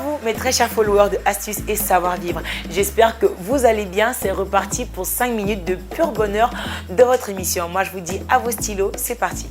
vous, mes très chers followers de Astuces et Savoir Vivre. J'espère que vous allez bien. C'est reparti pour 5 minutes de pur bonheur de votre émission. Moi, je vous dis à vos stylos, c'est parti.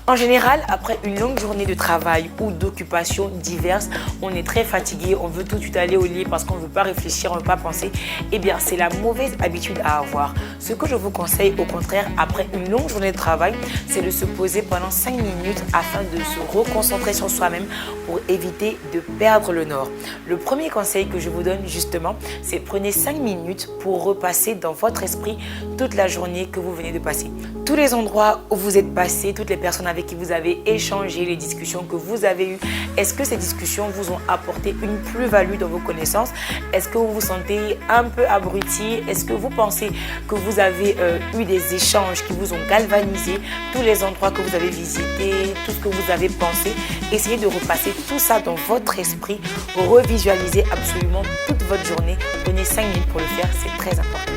En général, après une longue journée de travail ou d'occupations diverses, on est très fatigué, on veut tout de suite aller au lit parce qu'on ne veut pas réfléchir, on ne veut pas penser. Eh bien, c'est la mauvaise habitude à avoir. Ce que je vous conseille, au contraire, après une longue journée de travail, c'est de se poser pendant 5 minutes afin de se reconcentrer sur soi-même pour éviter de perdre le nord. Le premier conseil que je vous donne justement, c'est prenez 5 minutes pour repasser dans votre esprit toute la journée que vous venez de passer. Tous les endroits où vous êtes passé, toutes les personnes avec qui vous avez échangé, les discussions que vous avez eues. Est-ce que ces discussions vous ont apporté une plus-value dans vos connaissances? Est-ce que vous vous sentez un peu abruti? Est-ce que vous pensez que vous avez eu des échanges qui vous ont galvanisé? Tous les endroits que vous avez visités, tout ce que vous avez pensé, essayez de repasser tout ça dans votre esprit, revisualisez absolument toute votre journée. Prenez 5 minutes pour le faire, c'est très important.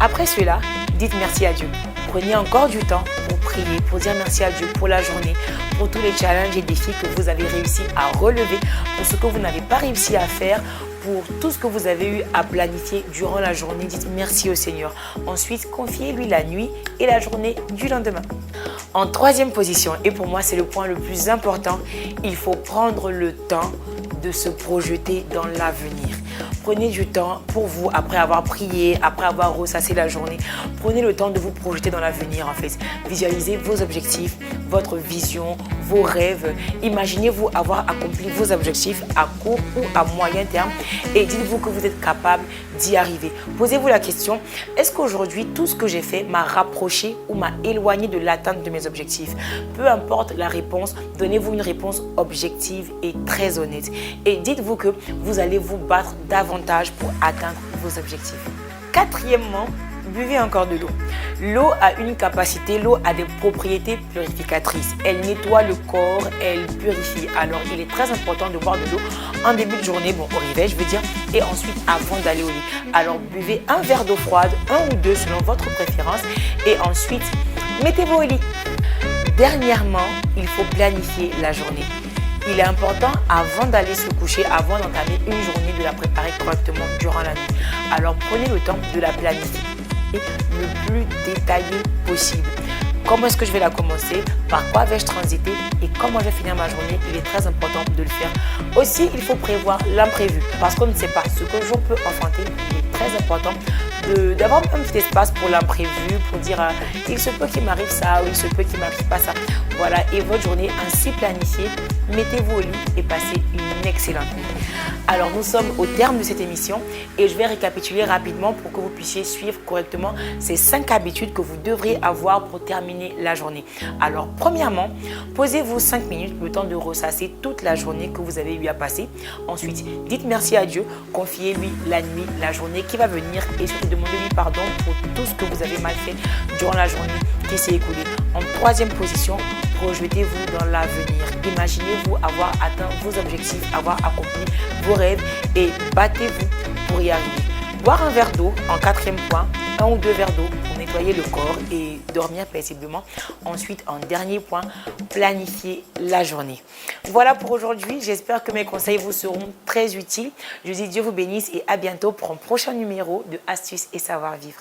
Après cela, dites merci à Dieu. Prenez encore du temps pour prier, pour dire merci à Dieu pour la journée, pour tous les challenges et défis que vous avez réussi à relever, pour ce que vous n'avez pas réussi à faire, pour tout ce que vous avez eu à planifier durant la journée. Dites merci au Seigneur. Ensuite, confiez-lui la nuit et la journée du lendemain. En troisième position, et pour moi c'est le point le plus important, il faut prendre le temps de se projeter dans l'avenir. Prenez du temps pour vous, après avoir prié, après avoir ressassé la journée. Prenez le temps de vous projeter dans l'avenir en fait. Visualisez vos objectifs, votre vision, vos rêves. Imaginez-vous avoir accompli vos objectifs à court ou à moyen terme et dites-vous que vous êtes capable d'y arriver. Posez-vous la question, est-ce qu'aujourd'hui tout ce que j'ai fait m'a rapproché ou m'a éloigné de l'atteinte de mes objectifs? Peu importe la réponse, donnez-vous une réponse objective et très honnête. Et dites-vous que vous allez vous battre davantage pour atteindre vos objectifs. Quatrièmement, buvez encore de l'eau. L'eau a une capacité, l'eau a des propriétés purificatrices. Elle nettoie le corps, elle purifie. Alors, il est très important de boire de l'eau en début de journée, bon, au réveil, je veux dire, et ensuite avant d'aller au lit. Alors, buvez un verre d'eau froide, 1 ou 2 selon votre préférence, et ensuite, mettez-vous au lit. Dernièrement, il faut planifier la journée. Il est important, avant d'aller se coucher, avant d'entamer une journée, de la préparer correctement durant la nuit. Alors, prenez le temps de la planifier le plus détaillé possible. Comment est-ce que je vais la commencer? Par quoi vais-je transiter? Et comment je vais finir ma journée? Il est très important de le faire. Aussi, il faut prévoir l'imprévu parce qu'on ne sait pas ce qu'un jour peut enfanter. Il est très important d'avoir un petit espace pour l'imprévu, pour dire il se peut qu'il m'arrive ça ou il se peut qu'il m'arrive pas ça. Voilà, et votre journée ainsi planifiée, mettez-vous au lit et passez une excellente nuit. Alors, nous sommes au terme de cette émission et je vais récapituler rapidement pour que vous puissiez suivre correctement ces 5 habitudes que vous devriez avoir pour terminer la journée. Alors, premièrement, posez-vous 5 minutes, le temps de ressasser toute la journée que vous avez eu à passer. Ensuite, dites merci à Dieu, confiez-lui la nuit, la journée qui va venir et surtout demandez-lui pardon pour tout ce que vous avez mal fait durant la journée qui s'est écoulée. En troisième position, projetez-vous dans l'avenir. Imaginez-vous avoir atteint vos objectifs, avoir accompli vos rêves et battez-vous pour y arriver. Boire un verre d'eau en quatrième point, 1 ou 2 verres d'eau pour nettoyer le corps et dormir paisiblement. Ensuite, en dernier point, planifier la journée. Voilà pour aujourd'hui. J'espère que mes conseils vous seront très utiles. Je dis Dieu vous bénisse et à bientôt pour un prochain numéro de Astuces et Savoir Vivre.